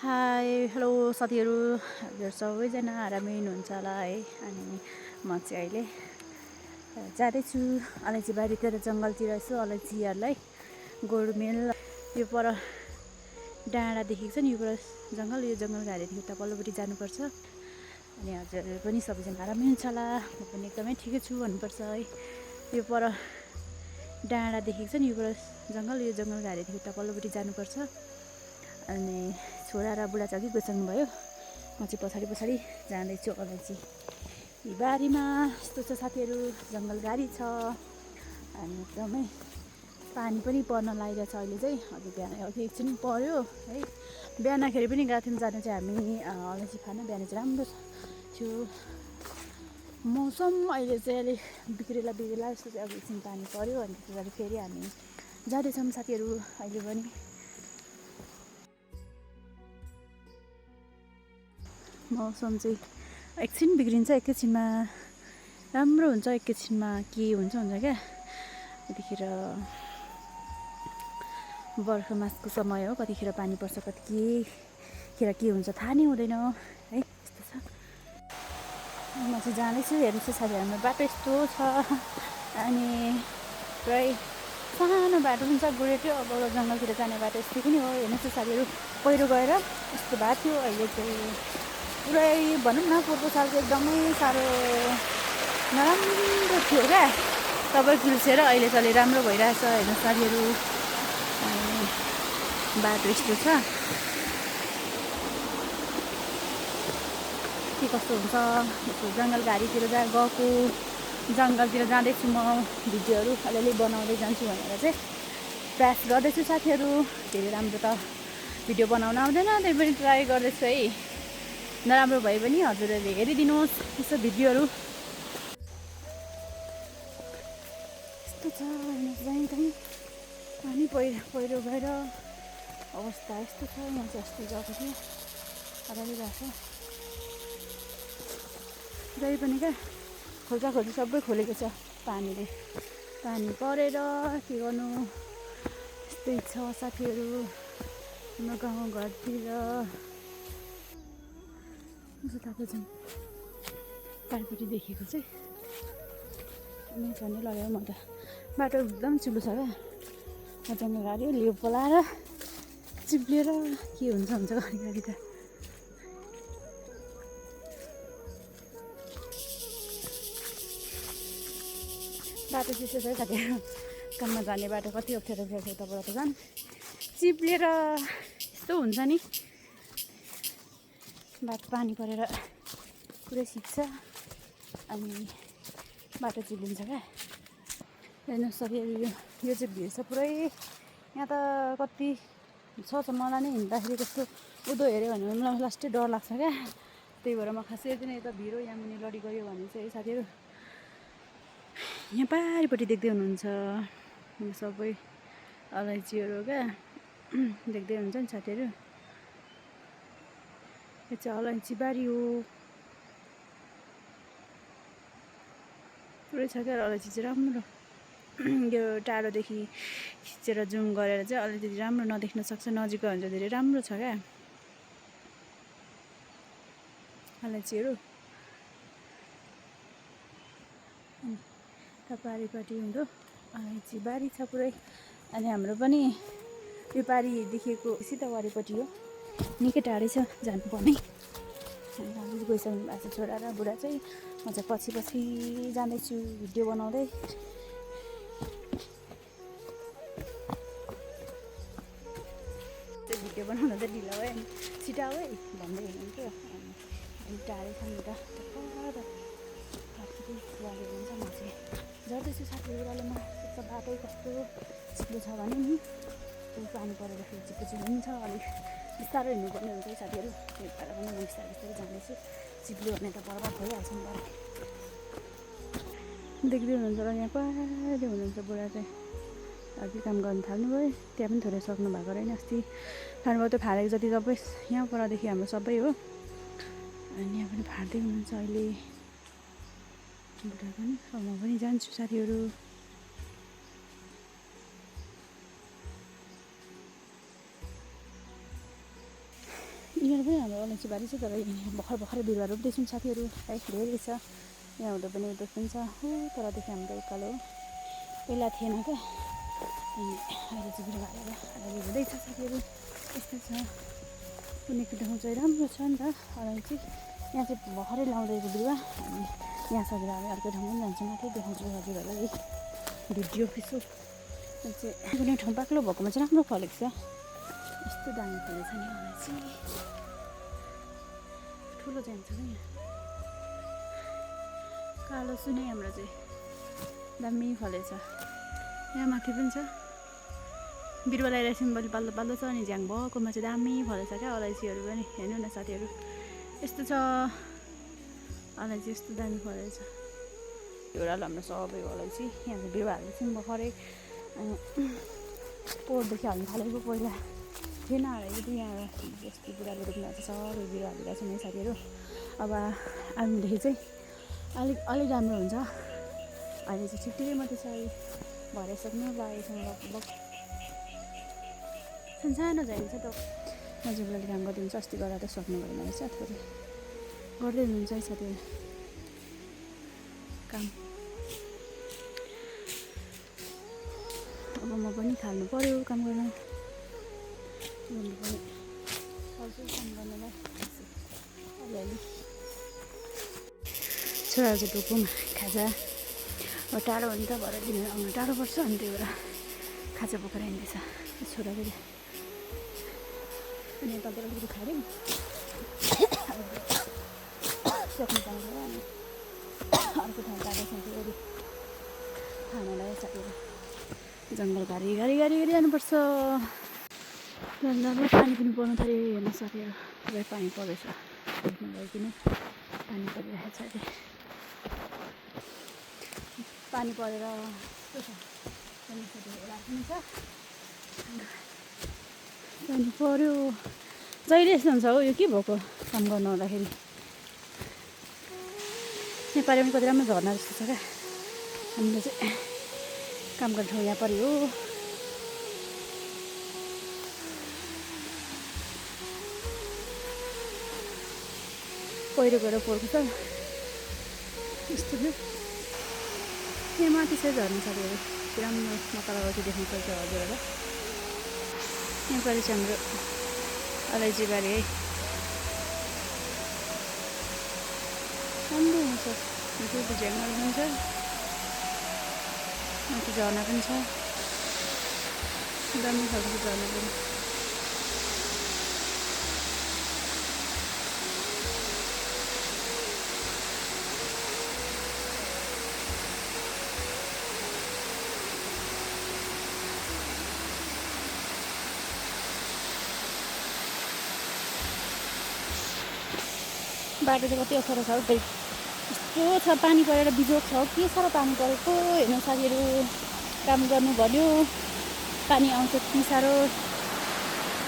Hi hello साथीहरू, हजुर सबैजना आरामै हुनुहुन्छ होला है। अनि म चाहिँ अहिले जाँदैछु अलैँची बारीतिर, जङ्गलतिर यसो अलैँचीहरूलाई गोडमेल। यो पर डाँडा देखेको छ नि, यो पर जङ्गल, यो जङ्गल घारीदेखि उता पल्लोपट्टि जानुपर्छ। अनि हजुरहरू पनि सबैजना आरामै हुन्छ होला, म पनि एकदमै ठिकै छु भन्नुपर्छ है। यो पर डाँडा देखेको छ नि, यो पर जङ्गल, यो जङ्गल घारीदेखि उता पल्लोपट्टि जानुपर्छ। अनि छोरा र बुढा चाहिँ अघि गइसक्नु भयो, म चाहिँ पछाडि जाँदैछु अलैँची बारीमा। यस्तो छ साथीहरू, जङ्गलघारी छ अनि एकदमै पानी पनि पर्न लागिरहेको छ अहिले चाहिँ। अघि एकछिन पर्यो है। बिहानखेरि पनि गएको थियौँ जानु चाहिँ हामी अलैँची खान। बिहान चाहिँ राम्रो थियो मौसम, अहिले चाहिँ अलिक बिग्रेला जस्तो चाहिँ। अघि एकछिन पानी पर्यो अनि त्यस पछाडि फेरि हामी जाँदैछौँ साथीहरू अहिले पनि। मौसम चाहिँ एकछिन बिग्रिन्छ, एकैछिनमा राम्रो हुन्छ, एकैछिनमा के हुन्छ क्या। यतिखेर बर्खा मासको समय हो, कतिखेर पानी पर्छ, कतिखेर के हुन्छ थाहा नै हुँदैन है। यस्तो छ। म चाहिँ जाँदैछु, हेर्नुहोस् साथीहरू, हाम्रो बाटो यस्तो छ। अनि पुरै सानो बाटो पनि छ, गोरेटो। अब जङ्गलतिर जाने बाटो यस्तै पनि हो। हेर्नुहोस् साथीहरू, पहिरो गएर यस्तो भएको थियो, अहिले चाहिँ पुरै भनौँ न पोहोरको सालको एकदमै साह्रो नराम्रो थियो क्या। सबै पिल्सेर अहिले चाहिँ अलि राम्रो भइरहेछ। हेर्नुहोस् साथीहरू, बाटो यस्तो छ, के कस्तो हुन्छ। यस्तो जङ्गलघारीतिर गएको, जङ्गलतिर जाँदैछु म, भिडियोहरू अलिअलि बनाउँदै जान्छु भनेर चाहिँ प्रयास गर्दैछु साथीहरू। धेरै राम्रो त भिडियो बनाउन आउँदैन, त्यही पनि ट्राई गर्दैछु है। नराम्रो भए पनि हजुरहरूले हेरिदिनुहोस् यसो भिडियोहरू। यस्तो छ हेर्नुहोस्, कहीँ पानी पहिरो गएर अवस्था यस्तो छ। यहाँ चाहिँ अस्ति गएको थियो, अगाडि गएको छ। जहिले पनि क्या खोल्चा सबै खोलेको छ पानीले। पानी परेर के गर्नु, यस्तै छ साथीहरू हाम्रो गाउँ घरतिर। उताको चाहिँ पारिपट्टि देखेको चाहिँ अनि झन्डै लाग्यो। म त बाटो एकदम चिप्लो छ क्या, मजाले गाडी लियो पलाएर चिप्लेर के हुन्छ घरि त। बाटो चिसो छ साथीहरू, काममा जाने बाटो कति अप्ठ्यारो पर्छ। उताबाट त झन् चिप्लेर यस्तो हुन्छ नि, बाटो पानी परेर पुरै सिक्छ अनि बाटो चिप्लिन्छ क्या। हेर्नुहोस् साथीहरू, यो चाहिँ भिड छ पुरै। यहाँ त कति छ मलाई नै हिँड्दाखेरि कस्तो उँधो हेऱ्यो भने मलाई लास्टै डर लाग्छ क्या। त्यही भएर म खासै हेर्दिनँ। यता भिड हो, यहाँ मुनि लडी गयो भने चाहिँ साथीहरू। यहाँ पारिपट्टि देख्दै हुनुहुन्छ यो सबै अलैँचीहरू क्या, देख्दै हुन्छ नि साथीहरू। यो चाहिँ अलैँची बारी हो, पुरै छ क्या अलैँची चाहिँ राम्रो। यो टाढोदेखि खिचेर जुम गरेर चाहिँ अलिकति राम्रो नदेख्न सक्छ, नजिक गयो भने चाहिँ धेरै राम्रो छ क्या अलैँचीहरू। पारिपट्टि हुँदो अलैँची बारी छ पुरै। अनि हाम्रो पनि यो पारी देखेको सिधा वारिपट्टि हो, निकै टाढै छ जानुपर्ने। अनि गइसक्नु भएको छ छोरा र बुढा चाहिँ, म चाहिँ पछि जाँदैछु भिडियो बनाउँदै। भिडियो बनाउँदा चाहिँ ढिलो भयो, अनि छिटो है भन्दै हुनुहुन्थ्यो। अनि टाढै छ नि त लागेको हुन्छ। म चाहिँ झर्दैछु साथीहरू, म बाटो कस्तो चिप्लो छ भने नि, त्यो पानी परेर फेरि चिप्लो हुन्छ, अलिक बिस्तारै हिँड्नुपर्ने हुन्छ है साथीहरू। त्यही भएर पनि म बिस्तारै जाँदैछु। चिप्लो भने त बर्बाद भइहाल्छ नि त। देख्दै हुनुहुन्छ र यहाँ पारि हुनुहुन्छ बुढा चाहिँ अघि काम गर्न थाल्नुभयो। त्यहाँ पनि थोरै सक्नु भएको रहेन, अस्ति फार्मको त्यो फालेको जति सबै यहाँ परदेखि हाम्रो सबै हो। अनि यहाँ पनि फाट्दै हुनुहुन्छ अहिले बुढा पनि। म पनि जान्छु साथीहरू। यहाँ पनि हाम्रो अलैँची बारी छ, तर यहाँ भर्खर बिरुवा रोप्दैछौँ साथीहरू है, धेरै छ यहाँ हुँदा पनि उता पनि छ हो, तरदेखि हाम्रो उकालो पहिला थिएन क्या, अनि अहिले चाहिँ बिरुवा हालेर अहिले हुँदैछ साथीहरू, यस्तो छ। कुनै ठाउँ चाहिँ राम्रो छ नि त अलैँची, यहाँ चाहिँ भर्खरै लाउँदैको बिरुवा, अनि यहाँ सकेर हामी अर्को ठाउँ पनि जान्छौँ, माथि देखाउँछु हजुरहरूलाई भिडियो यसो चाहिँ। कुनै ठाउँ बाक्लो भएकोमा चाहिँ राम्रो फलेको छ, यस्तो दामी फलेको छ नि अलैँची, ठुलो जान्छ क्या यहाँ। कालो सुनै हाम्रो चाहिँ दामी फलेछ, यहाँ माथि पनि छ बिरुवा लगाइरहेको छौँ, मैले पाल्लो पाल्लो छ, अनि झ्याङ भएकोमा चाहिँ दामी फलेछ क्या अलैँचीहरू पनि, हेर्नु न साथीहरू यस्तो छ अलैँची, यस्तो दामी फलेछ। एउटा हाम्रो सबै अलैँची यहाँ चाहिँ बिरुवा हाल्दैछौँ भर्खरै, अनि पोहोरदेखि हाल्नु थालेको, पहिला थिएन हालेको यहाँ यस्तो बुढाले रोप्नु भएको छ, सबै बिरुवा हालिरहेको छौँ है साथीहरू। अब आउनुदेखि चाहिँ अलिक राम्रो हुन्छ, अहिले चाहिँ ठिकै मात्रै छ, अहिले भराइसक्नु लागेको छ लगभग, सानो जाइन्छ त मजाले काम गरिदिन्छ, अस्ति गरेर त सक्नु भएन रहेछ, थोरै गर्दै हुनुहुन्छ है साथीहरू काम। अब म पनि थाल्नु पऱ्यो काम गर्न, पनि सक्छु काम गर्नलाई अलिअलि। छोराहरू चाहिँ ढुकुम खाजा, अब टाढो हो नि त, भरे दिन आउनु टाढो पर्छ, अनि त्यही भएर खाजा बोकेर हिँड्दैछ छोराले। अनि यताबाट अलिकति खायौँ सक्नु पाउँछ, अनि अर्को ठाउँ जाँदैछ फेरि खानालाई साथीहरू, जङ्गल घरि जानुपर्छ। राम्रो पानी पनि पर्नु थाल्यो हेर्नु साथीहरू, पुरै पानी परेछ, देख्नु भइकन पानी परिरहेको छ अहिले, पानी परेर राख्नु छ, पानी पऱ्यो जहिले यस्तो हुन्छ हो, यो के भएको काम गर्नु आउँदाखेरि। नेपाली पनि कति राम्रो झर्ना जस्तो छ क्या, हामीले चाहिँ काम गर्ने ठाउँ यहाँ पऱ्यो हो। पहिरो गएर परेको छ यस्तो थियो, यहाँ माथि चाहिँ झर्नु साथीहरू, राम्रो मतलबाटी देख्नु पर्छ हजुरहरूलाई। यहाँ परि चाहिँ हाम्रो अलैँची बारी है, राम्रो हुन्छ, त्यो झ्याङहरू पनि छ, माथि झर्ना पनि छ, दामी खालको झर्ना पनि। बाटो चाहिँ कति अप्ठ्यारो छ हौ, त्यही यस्तो छ, पानी परेर बिजोग छ, के साह्रो पानी परेको हेर्नु साथीहरू, काम गर्नु भन्यो पानी आउँछ कि साह्रो।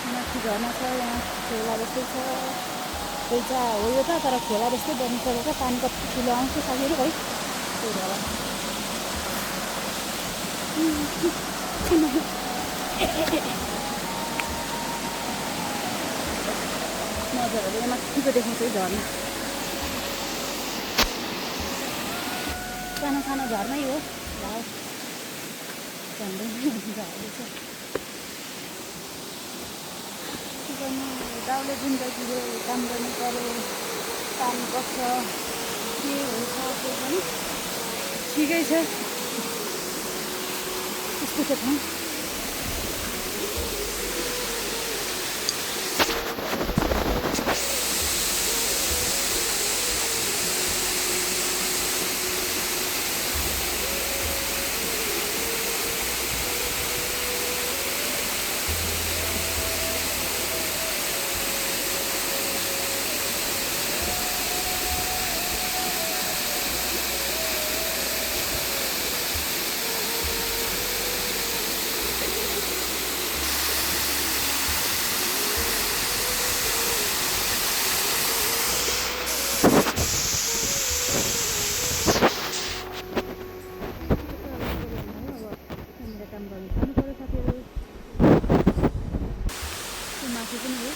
माथि झर्ना छ, यहाँ खोला जस्तै छ, पैसा हो यो त, तर खोला जस्तै बन्नु पऱ्यो क्या, पानी कति ठुलो आउँछ साथीहरू है, त्यही भएर मजाहरू यहाँ माथिको देखाउँछ है झर्ना, सानो सानो झर्नै हो, भाउ झन्डै झर्दैछ। के गर्नु, गाउँले जिन्दगीले काम गर्नु पऱ्यो, पानी पर्छ, के हुन्छ त्यो पनि ठिकै छ, यस्तो छ ठाउँ। माथि पनि हो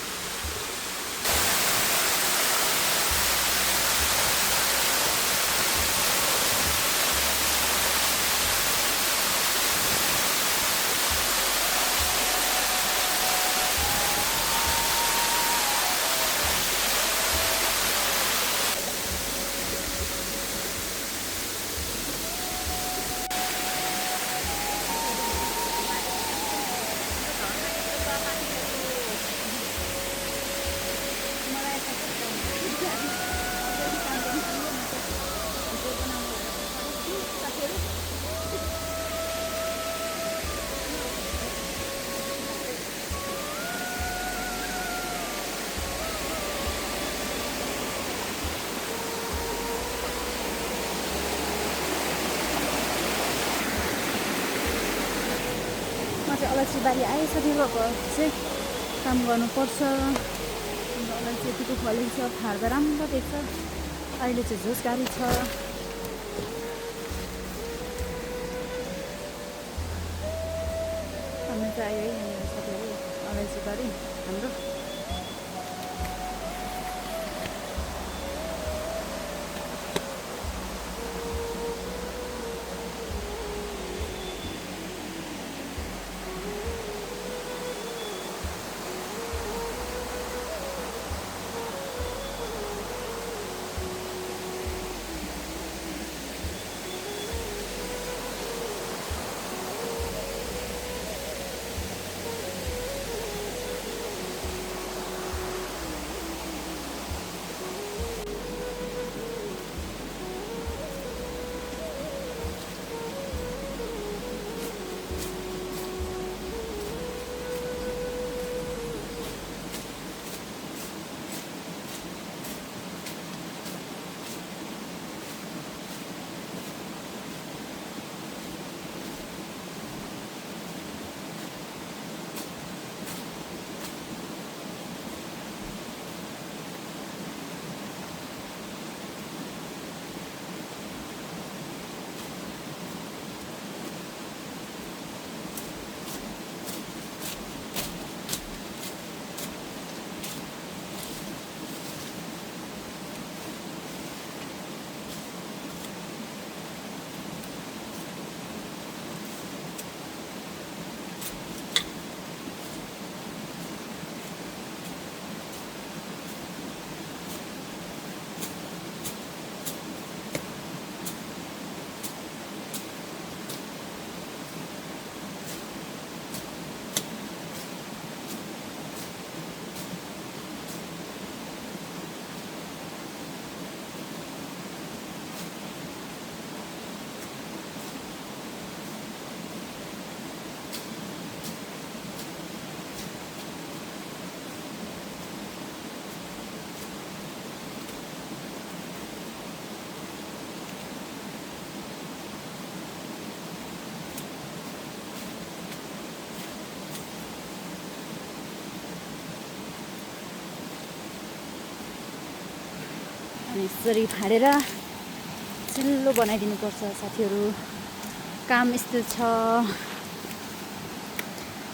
अलैँची बारी आयो साथीहरू, अब चाहिँ काम गर्नुपर्छ। अलैँची यतिको फलेको छ, फार्दा राम्रो देख्छ। अहिले चाहिँ झोस गाडी छ। हामी चाहिँ आयो है यहाँनिर साथीहरू अलैँची बारी हाम्रो। अनि यसरी फाडेर चिल्लो बनाइदिनुपर्छ साथीहरू। काम यस्तो छ।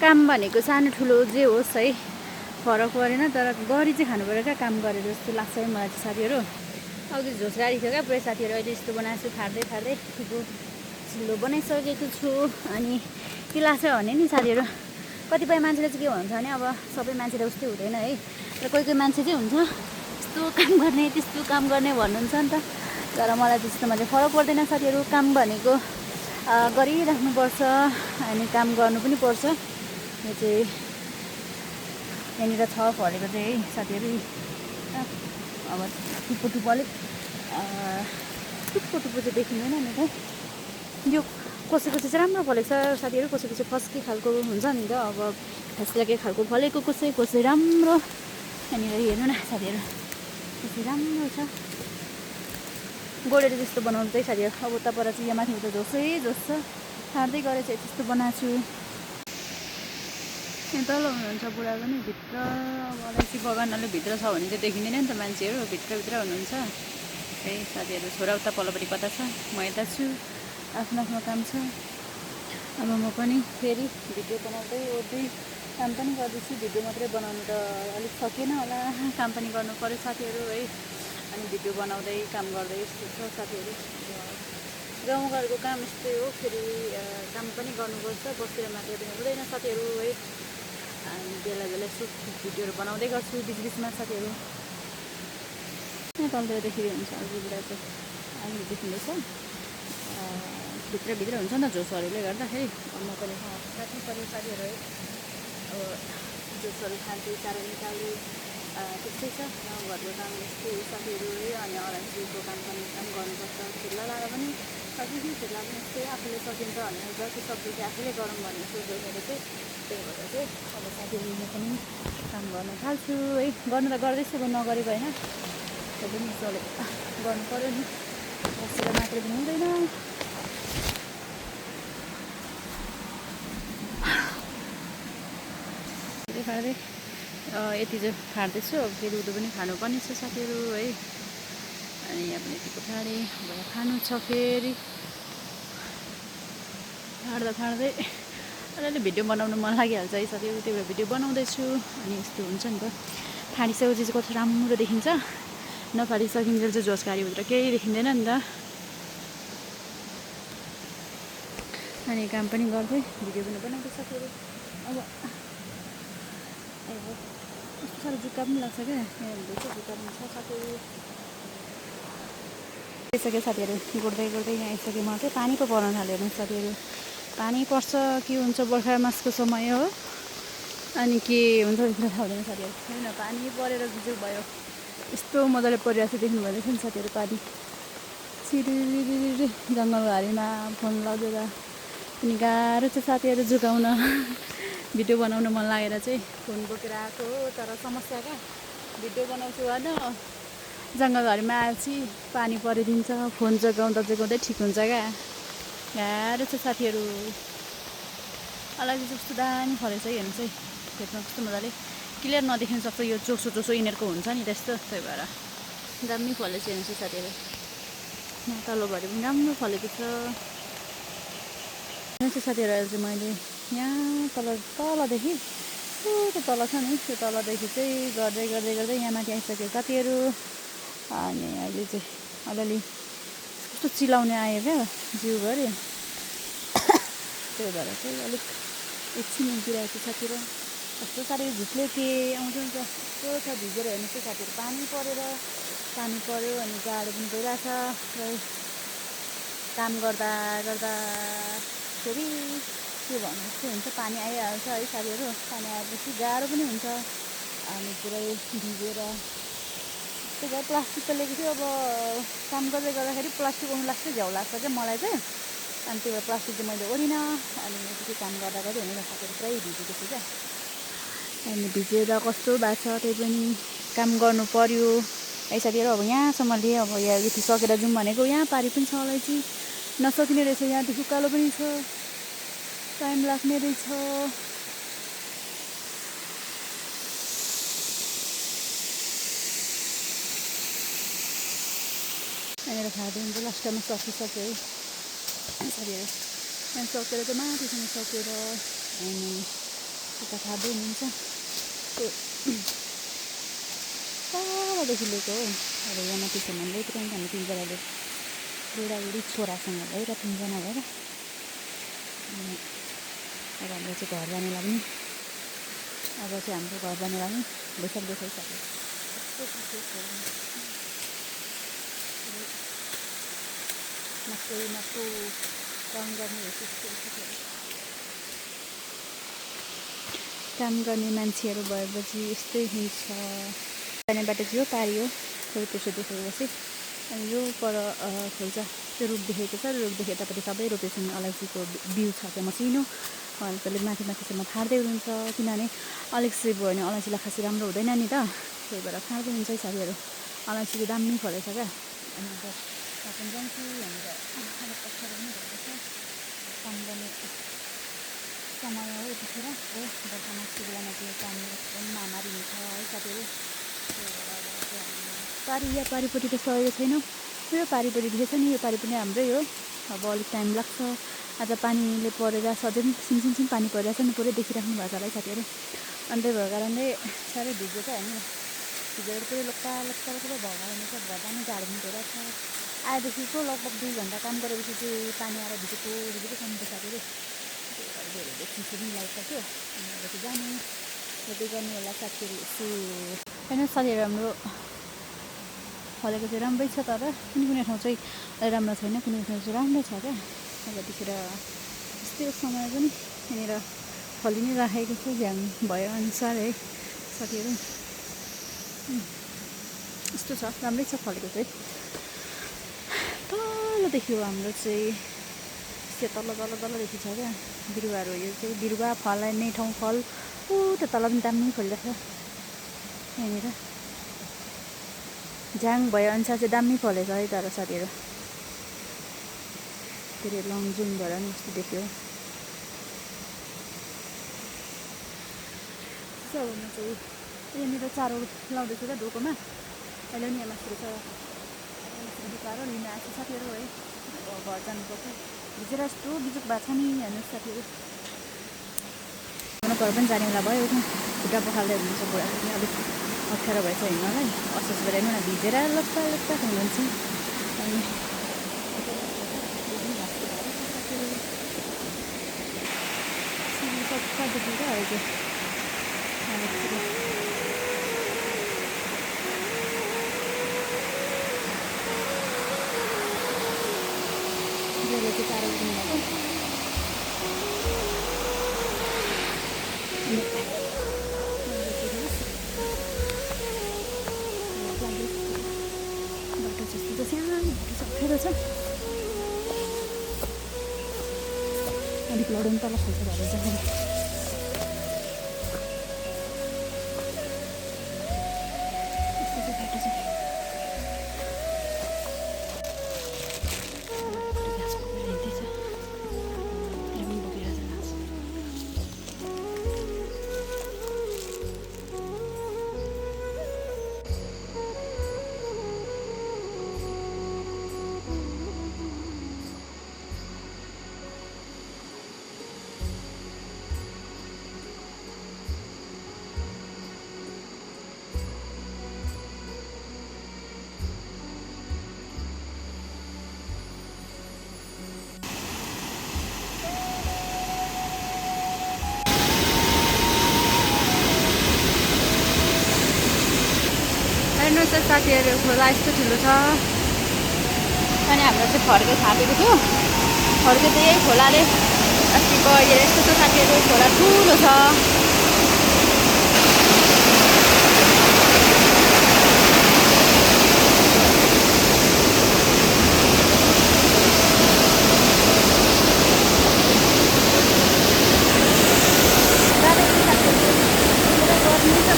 काम भनेको सानो ठुलो जे होस् है, फरक परेन, तर गरी चाहिँ खानु पऱ्यो क्या, काम गरेर जस्तो लाग्छ है मलाई चाहिँ साथीहरू। अब त्यो झोस गाडी थियो क्या पुरै साथीहरू। अहिले यस्तो बनाएको छु, फाड्दै फाड्दै ठुलो चिल्लो बनाइसकेको छु। अनि के लाग्छ भने नि साथीहरू, कतिपय मान्छेले चाहिँ के भन्छ भने अब सबै मान्छेले उस्तै हुँदैन है, र कोही कोही मान्छे चाहिँ हुन्छ यस्तो काम गर्ने त्यस्तो काम गर्ने भन्नुहुन्छ नि त। तर मलाई त्यस्तोमा चाहिँ फरक पर्दैन साथीहरू। काम भनेको गरिराख्नुपर्छ अनि काम गर्नु पनि पर्छ। यो चाहिँ यहाँनिर छ फलेको चाहिँ है साथीहरू। अब टुप्पो टुप्पो अलिक टुप्पो टुप्पो चाहिँ देखिँदैन नि त। यो कसैको चाहिँ राम्रो फलेको छ साथीहरू, कसैको चाहिँ फस्की खालको हुन्छ नि त। अब फस्किलाके खालको फलेको, कसै राम्रो। यहाँनिर हेर्नु न साथीहरू, कसै राम्रो छ। गोडेर जस्तो बनाउनु चाहिँ साथीहरू। अब उता पर चाहिँ यहाँ माथि उता झोसै झोस छ, फाड्दै गरेर चाहिँ त्यस्तो बनाएको छु। यहाँ तल हुनुहुन्छ बुढा पनि भित्र। अब अलैँची बगानले भित्र छ भने चाहिँ देखिँदैन नि त मान्छेहरू, भित्रभित्र हुनुहुन्छ है साथीहरू। छोरा उता पल्लोपट्टि कता छ, म यता छु, आफ्नो आफ्नो काम छ। अब म पनि फेरि भिडियो बनाउँदै ओर्दै काम पनि गर्दैछु। भिडियो मात्रै बनाउनु त अलिक सकिएन होला, काम पनि गर्नु पऱ्यो साथीहरू है। अनि भिडियो बनाउँदै काम गर्दै यस्तो छ साथीहरू। गाउँघरको काम यस्तै हो, फेरि काम पनि गर्नुपर्छ, बसेर मात्रै पनि हुँदैन साथीहरू है। अनि बेला बेला यसो भिडियोहरू बनाउँदै गर्छु बिचबिचमा साथीहरू। यहाँ तलतिरदेखि हुन्छ बुढा चाहिँ अहिले देखिँदैछ। भित्रभित्र हुन्छ नि त झोसहरूले गर्दाखेरि। म पनि राख्नु पऱ्यो साथीहरू है। अब झोसहरू खान्छु, चारो निकाल्दै त्यस्तै छ गाउँघरको काम यस्तै हो साथीहरू है। अनि अलैँचीको काम पनि एकदम गर्नुपर्छ। ठेला लगाएर पनि सकिन्छ, ठेला पनि यस्तै आफूले सकिन्छ भनेर जति सक्दो चाहिँ आफूले गरौँ भन्ने सोच्दै मेरो चाहिँ। त्यही भएर चाहिँ अब साथीहरू म पनि काम गर्न थाल्छु है। गर्नु त गर्दैछु, अब नगरेको होइन, त्यो पनि चले गर्नु पऱ्यो नि, बसेर मात्रै पनि हुँदैन। फाड्दै यति चाहिँ फाड्दैछु। अब फेरि उँधो पनि खानुपर्ने छ साथीहरू है। अनि यहाँ पनि यतिको फाडेँ, अब खानु छ फेरि। फाड्दै अलिअलि भिडियो बनाउनु मन लागिहाल्छ है साथीहरू, त्यही भएर भिडियो बनाउँदैछु। अनि यस्तो हुन्छ नि त, फाडिसकेपछि चाहिँ कस्तो राम्रो देखिन्छ, नफाडिसकिन्जेल चाहिँ झोस्कारीभित्र केही देखिँदैन नि त। अनि काम पनि गर्दै भिडियो पनि बनाउँदै साथीहरू। अब यस्तो साह्रो जुक्का पनि लाग्छ क्या, यहाँ जुक्का पनि छ साथीहरू। आइसक्यो साथीहरू, गुड्दै यहाँ आइसकेँ म चाहिँ। पानी पो पर्न थाल्यो हेर्नु साथीहरू, पानी पर्छ के हुन्छ, बर्खा मासको समय हो। अनि के हुन्छ भित्र थाहा हुँदैन साथीहरू। होइन पानी परेर बिजोग भयो, यस्तो मजाले परिरहेको छ, देख्नु भएछ नि साथीहरू। पानी छिरिरिरि जङ्गलबारीमा फोन लगेर पनि गाह्रो छ साथीहरू झुकाउन। भिडियो बनाउन मन लागेर चाहिँ फोन बोकेर आएको हो, तर समस्या क्या, भिडियो बनाउँछु होइन, जङ्गलबारीमा आएपछि पानी परिदिन्छ, फोन जगाउँदै ठिक हुन्छ क्या। गाह्रो छ साथीहरू। अलैँची कस्तो दामी फलेछ है हेर्नुहोस् है, खेतमा कस्तो मजाले क्लियर नदेखिन सक्छ, यो चोसो यिनीहरूको हुन्छ नि त्यस्तो, त्यही भएर दामी फलेछ हेर्नुहोस् है साथीहरू। यहाँ तल्लोभरि पनि राम्रो फलेको छ। यहाँ साथीहरू अहिले चाहिँ मैले यहाँ तलदेखि त्यो तल छ नि, त्यो तलदेखि चाहिँ गर्दै यहाँ माथि आइसक्यो साथीहरू। अनि अहिले चाहिँ अलिअलि कस्तो चिलाउने आयो क्या जिउभरि, त्यही भएर चाहिँ अलिक एकछिन उभिरहेको छ साथीहरू। कस्तो साह्रो झुक्ले के आउँछ नि त, कस्तो छ भिजेर हेर्नुहोस् है साथीहरू। पानी पऱ्यो अनि जाडो पनि भइरहेछ र काम गर्दा फेरि के भन्नु यस्तो हुन्छ, पानी आइहाल्छ है साथीहरू। पानी आएपछि गाह्रो पनि हुन्छ, अनि पुरै भिजेर त्यही भएर प्लास्टिक त लिएको थियो। अब काम गर्दाखेरि प्लास्टिक ओर्नु लाग्छ, झ्याउ लाग्छ क्या मलाई चाहिँ। अनि त्यही भएर प्लास्टिक चाहिँ मैले ओरिनँ। अनि यति काम गर्दा होइन साथीहरू, पुरै भिजेको छु क्या। अनि भिजेर कस्तो भएको छ, त्यही पनि काम गर्नु पर्यो है साथीहरू। अब यहाँसम्म लिएँ, अब यहाँ यति सकेर जाउँ भनेको। यहाँ पारी पनि छ अलैँची, नसकिने रहेछ, यहाँदेखि उकालो पनि छ, टाइम लाग्ने रहेछ। यहाँनिर खाँदै हुन्छ, लास्टमा सकिसक्यो है साथीहरू। यहाँ सकेर चाहिँ माथिसम्म सकेर अनि यता खाँदै हुनुहुन्छ। तलदेखि लिएको हो। अब यहाँ माथिसम्म ल्याइपुऱ्याउँछ हामी तिनजनाले, बुढाबुढी छोरासँग भएर, तिनजना भएर। अब हाम्रो चाहिँ घर जाने लाग्ने, अब चाहिँ हाम्रो घर जाने लाग्ने भइसक्दैछ है साथीहरू। माटो काम गर्ने काम गर्ने मान्छेहरू भएपछि यस्तै हुन्छ। जाने बाटो चाहिँ यो पारी हो, थोरै त्यसो देखेपछि। अनि यो पर खोल्छ, त्यो रुख देखेको छ, रुखदेखि यतापट्टि सबै रोपेछन्। अलैँचीको बिउ छ त्यहाँ मसिनो, अनि त्यसले माथिसम्म फाड्दै हुनुहुन्छ, किनभने अलैँची भयो भने अलैँचीलाई खासै राम्रो हुँदैन नि त, त्यही भएर फाड्दै हुन्छ है साथीहरू। अलैँचीको दामी फलेछ क्या। अनि अब अपन जान्छु भनेर अलिक पछाडि पनि भएको छ, काम गर्ने समय हो यतिखेर हो। बर्खा मासको बेलामा चाहिँ काम एकदम महामारी हुन्छ है साथीहरू। यहाँ पारिपट्टि त सकेको छैन, यो पारिपट्टि देखेछ नि, यो पारि पनि हाम्रै हो। अब अलिक टाइम लाग्छ, आज पानीले परेर सधैँ पनि सिमसिम पानी परिरहेछ नि, पुरै देखिराख्नु भएको छ होला है साथीहरू। अनि त्यही भएको कारणले साह्रै भिजेको होइन, भिजेर पुरै लोक्का पुरै भएर हुनेछ, घर जानु गाह्रो पनि भइरहेको छ। आएदेखिको लगभग 2 घन्टा काम गरेपछि चाहिँ पानी आएर भिजेको खानु पर्छ साथीहरू। धेरै चिसो पनि लागिसक्यो। अनि अब चाहिँ जाने यतै गर्नु होला साथीहरू। यसो होइन साथीहरू, हाम्रो फलेको चाहिँ राम्रै छ, तर कुनै ठाउँ चाहिँ राम्रो छैन, कुनै ठाउँ चाहिँ राम्रै छ क्या। अब यतिखेर यस्तै समय पनि यहाँनिर फलि नै राखेको छ, झ्याङ भएअनुसार है साथीहरू। यस्तो छ, राम्रै छ फलेको चाहिँ। तलदेखि हो हाम्रो चाहिँ, त्यो तलदेखि छ क्या बिरुवाहरू। यो चाहिँ बिरुवा फल्ने ठाउँ, फल त्यो तल पनि दामी फलिरहेको छ। यहाँनिर झ्याङ भएअनुसार चाहिँ दामी फलेछ है, तर साथीहरू धेरै लङजुङ भएर नि जस्तो देख्यो। अब म चाहिँ यहाँनिर चारो लाउँदैछु क्या डोकोमा अहिले नि यहाँ मासुहरू छ चारो लिन आएको साथीहरू है अब घर जानुपर्छ भिजेर यस्तो बिजुक भएको छ नि हेर्नुहोस् साथीहरू घर पनि जाने बेला भयो खुट्टा पखाल्दै हुनुहुन्छ बुढा पनि अलिक अप्ठ्यारो भएछ हिँड्नलाई असोज गरेर न भिजेर लप्पा लप्पा हुनुहुन्छ अनि सबै देखेर अहिले चारो किन्नुभएको बाटो जस्तो त सानो अप्ठ्यारो छ अलिक लडाउनु तल खोल्छ घर जाँदा हेर्नुहोस् त साथीहरू खोला यस्तो ठुलो छ अनि हाम्रो चाहिँ फर्के थापेको थियो फर्के चाहिँ यही खोलाले अस्ति गएर यस्तो छ साथीहरू खोला ठुलो छ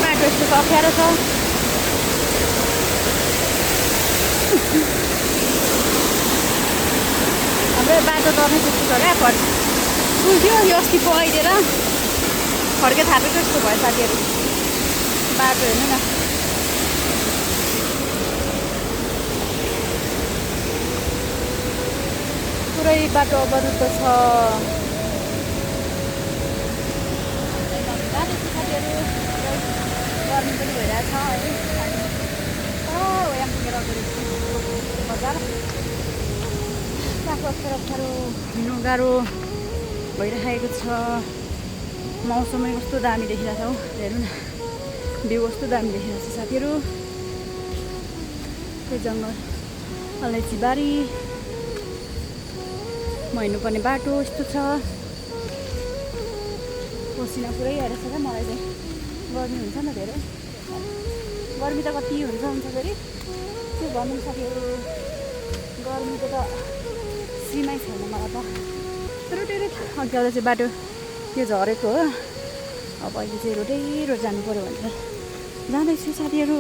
बाटो यस्तो अप्ठ्यारो छ हाम्रो बाटो तर्नै त्यस्तो छ क्या पुग्यो यो अस्ति पहिरेर फर्के थापेको जस्तो भयो साथीहरू बाटो हेर्नु न पुरै बाटो अवरुद्ध छ साथीहरू गर्मी पनि भइरहेछ है यहाँ पुगेर बजार अप्ठ्यारो हिँड्नु गाह्रो भइरहेको छ मौसमै कस्तो दामी देखिरहेको छ हौ हेर्नु न भ्यू कस्तो दामी देखिरहेको छ साथीहरू त्यो जङ्गल अलैँचीबारी म हिँड्नुपर्ने बाटो यस्तो छ पसिना पुरै आइरहेछ क्या मलाई चाहिँ गर्मी हुन्छ नि धेरै गर्मी त कति हुन्छ फेरि के भन्नु साथीहरू गर्मीको त सीमै छैन मलाई त तर अगाडि चाहिँ बाटो त्यो झरेको हो अब अहिले चाहिँ रोटेरो जानु पऱ्यो भनेर जाँदैछु साथीहरू